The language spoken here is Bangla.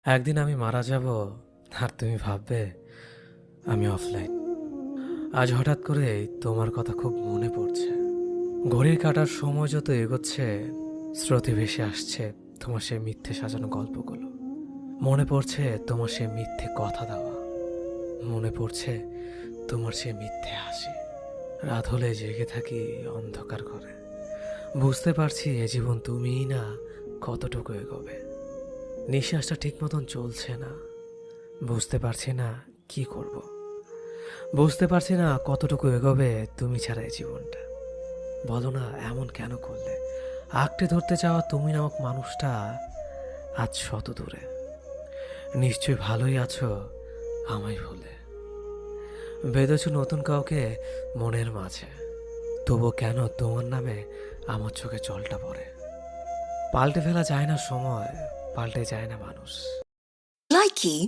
একদিন আমি মারা যাব আর তুমি ভাববে আমি অফলাইন। আজ হঠাৎ করে তোমার কথা খুব মনে পড়ছে। ঘড়ির কাঁটার সময় যত এগোচ্ছে, স্রোতে ভেসে আসছে তোমার সে মিথ্যে সাজানো গল্পগুলো। মনে পড়ছে তোমার সে মিথ্যে কথা দেওয়া, মনে পড়ছে তোমার সে মিথ্যে হাসি। রাত হলে জেগে থাকি অন্ধকার ঘরে, বুঝতে পারছি এ জীবন তুমিই না কতটুকু এগোবে। নিঃশ্বাসটা ঠিক মতন চলছে না, বুঝতে পারছি না কি করব। বুঝতে পারছি না কতটুকু এগোবে তুমি ছাড়া এই জীবনটা। বলো না এমন কেন করলে? আঁকড়ে ধরতে চাওয়া তুমি নামক মানুষটা আজ শত দূরে। নিশ্চয়ই ভালোই আছো আমায় ভুলে। বেঁধেছ নতুন কাউকে মনের মাঝে, তবু কেন তোমার নামে আমার চোখে জলটা পড়ে। পাল্টে ফেলা যায় না সময়, পাল্টে যায় না মানুষ। Likey